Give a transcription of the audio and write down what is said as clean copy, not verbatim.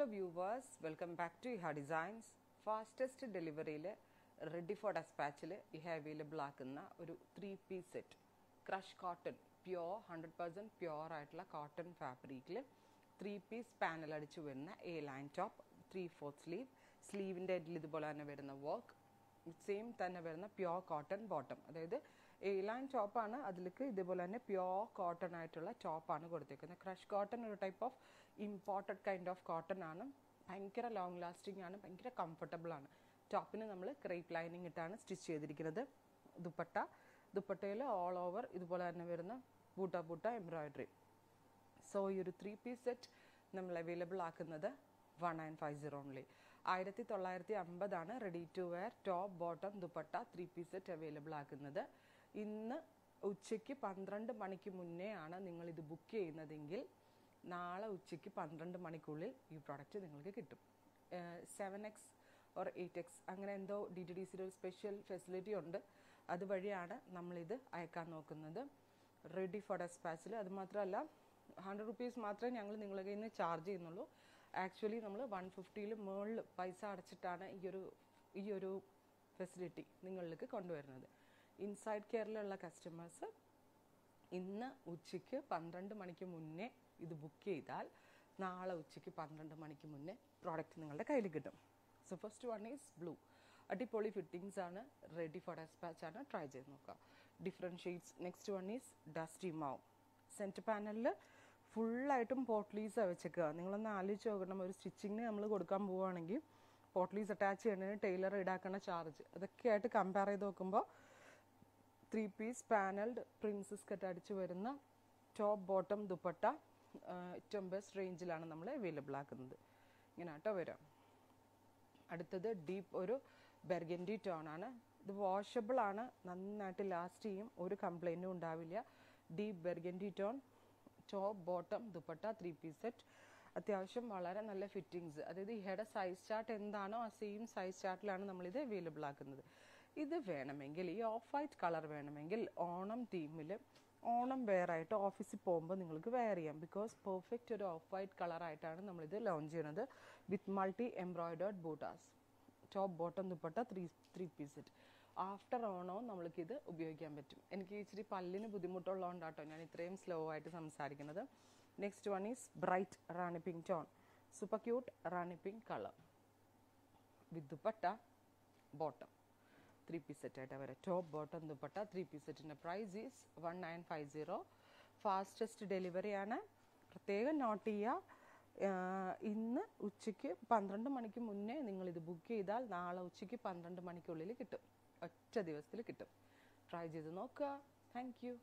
Hello viewers, welcome back to IHA Designs. Fastest delivery ready for dispatch IHA available ആക്കുന്ന ഒരു 3-piece set crush cotton pure 100% pure ആയിട്ടുള്ള cotton fabric 3-piece panel അടിച്ചു വരുന്ന A line top 3/4 sleeve sleeve-ന്റെ എൻഡിൽ ഇതുപോലെ തന്നെ വരുന്ന work same തന്നെ വരുന്ന പ്യോർ കോട്ടൺ ബോട്ടം അതായത് എ ലൈൻ ടോപ്പാണ് അതിലേക്ക് ഇതുപോലെ തന്നെ പ്യോർ കോട്ടൺ ആയിട്ടുള്ള ടോപ്പാണ് കൊടുത്തേക്കുന്നത് ക്രഷ് കോട്ടൺ ഒരു type of imported kind of cotton ആണ് ഭയങ്കര ലോങ് ലാസ്റ്റിംഗ് ആണ് ഭയങ്കര കംഫർട്ടബിൾ ആണ് ടോപ്പിന് നമ്മൾ ക്രേപ്പ് ലൈനിങ് ഇട്ടാണ് സ്റ്റിച്ച് ചെയ്തിരിക്കുന്നത് ദുപ്പട്ടയിൽ ഓൾ ഓവർ ഇതുപോലെ തന്നെ വരുന്ന ബൂട്ട എംബ്രോയിഡറി സോ ഈ ഒരു 3-piece സെറ്റ് നമ്മൾ അവൈലബിൾ ആക്കുന്നത് 1950 ഓൺലി 1950 ആണ് ready to wear top bottom dupatta 3-piece set available ആക്കുന്നത് ഇന്ന് ഉച്ചയ്ക്ക് 12 മണിക്ക് മുന്നേ ആണ് നിങ്ങൾ ഇത് ബുക്ക് ചെയ്യുന്നതെങ്കിൽ നാളെ ഉച്ചയ്ക്ക് 12 മണിക്കുള്ളിൽ ഈ പ്രോഡക്റ്റ് നിങ്ങൾക്ക് കിട്ടും 7x or 8x അങ്ങനെ എന്തോ DTDCയുടെ ഒരു സ്പെഷ്യൽ ഫെസിലിറ്റി ഉണ്ട് അതുവഴിയാണ് നമ്മളിത് അയക്കാൻ നോക്കുന്നത് റെഡി ഫോർ ഡെസ്പാച്ചിൽ അത് മാത്രമല്ല 100 rupees മാത്രമേ ഞങ്ങൾ നിങ്ങളുടെ കയ്യിൽ നിന്ന് ചാർജ് ചെയ്യുന്നുള്ളൂ ആക്ച്വലി നമ്മൾ 150-ൽ മുകളിൽ പൈസ അടച്ചിട്ടാണ് ഈ ഒരു ഫെസിലിറ്റി നിങ്ങളിലേക്ക് കൊണ്ടുവരുന്നത് ഇൻസൈഡ് കെയറിലുള്ള കസ്റ്റമേഴ്സ് ഇന്ന് ഉച്ചയ്ക്ക് 12 മണിക്ക് മുന്നേ ഇത് ബുക്ക് ചെയ്താൽ നാളെ ഉച്ചയ്ക്ക് 12 മണിക്ക് മുന്നേ പ്രോഡക്റ്റ് നിങ്ങളുടെ കയ്യിൽ കിട്ടും so first one is blue അടിപൊളി ഫിറ്റിങ്സ് ആണ് റെഡി ഫോർ ഡെസ്പാച്ച് ആണ് ട്രൈ ചെയ്ത് നോക്കുക different shades next one is dusty മാവ് സെൻറ്റർ പാനലിൽ ഫുള്ളായിട്ടും പോട്ട്ലീസാണ് വെച്ചേക്കുക നിങ്ങളൊന്ന് ആലോചിച്ച് നോക്കണം ഒരു സ്റ്റിച്ചിങ്ങിന് നമ്മൾ കൊടുക്കാൻ പോവുകയാണെങ്കിൽ പോട്ട്ലീസ് അറ്റാച്ച് ചെയ്യുന്നതിന് ടൈലർ ഈടാക്കുന്ന ചാർജ് അതൊക്കെ ആയിട്ട് കമ്പയർ ചെയ്ത് നോക്കുമ്പോൾ 3-piece പാനൽഡ് പ്രിൻസസ് കട്ട് അടിച്ച് വരുന്ന ടോപ്പ് ബോട്ടം ദുപ്പട്ട ഏറ്റവും ബെസ്റ്റ് റേഞ്ചിലാണ് നമ്മൾ അവൈലബിൾ ആക്കുന്നത് ഇങ്ങനെ കേട്ടോ വരാം അടുത്തത് ഡീപ്പ് ഒരു ബെർഗൻഡി ടോൺ ആണ് ഇത് വാഷബിൾ ആണ് നന്നായിട്ട് ലാസ്റ്റ് ചെയ്യും ഒരു കംപ്ലൈൻറ്റും ഉണ്ടാവില്ല deep burgundy tone top bottom dupatta 3-piece set അത്യാവശ്യം വളരെ നല്ല ഫിറ്റിങ്സ് അതായത് ഇഹയുടെ സൈസ് ചാർട്ട് എന്താണോ ആ സെയിം സൈസ് ചാർട്ടിലാണ് നമ്മളിത് അവൈലബിൾ ആക്കുന്നത് ഇത് വേണമെങ്കിൽ ഈ ഓഫ് വൈറ്റ് കളർ വേണമെങ്കിൽ ഓണം തീമിൽ ഓണം വെയർ ആയിട്ട് ഓഫീസിൽ പോകുമ്പോൾ നിങ്ങൾക്ക് വെയർ ചെയ്യാം ബിക്കോസ് പെർഫെക്റ്റ് ഒരു ഓഫ് വൈറ്റ് കളറായിട്ടാണ് നമ്മളിത് ലോഞ്ച് ചെയ്യുന്നത് വിത്ത് മൾട്ടി എംബ്രോയിഡേർഡ് ബൂട്ടാസ് top bottom dupatta 3-piece set after ഓണവും നമ്മൾക്കിത് ഉപയോഗിക്കാൻ പറ്റും എനിക്ക് ഇച്ചിരി പല്ലിന് ബുദ്ധിമുട്ടുള്ളതുകൊണ്ടാട്ടോ ഞാൻ ഇത്രയും സ്ലോ ആയിട്ട് സംസാരിക്കുന്നത് next one is bright Rani pink tone super cute Rani pink colour with dupatta bottom 3-piece set ആയിട്ട് വരാം ടോപ്പ് ബോട്ടം ദുപ്പട്ട 3-piece സെറ്റിൻ്റെ പ്രൈസ് ഈസ് 1950 ഫാസ്റ്റസ്റ്റ് ഡെലിവറിയാണ് പ്രത്യേകം നോട്ട് ചെയ്യുക ഇന്ന് ഉച്ചയ്ക്ക് 12 മണിക്ക് മുന്നേ നിങ്ങളിത് ബുക്ക് ചെയ്താൽ നാളെ ഉച്ചയ്ക്ക് 12 മണിക്കുള്ളിൽ കിട്ടും ഒറ്റ ദിവസത്തിൽ കിട്ടും ട്രൈ ചെയ്ത് നോക്കുക താങ്ക് യു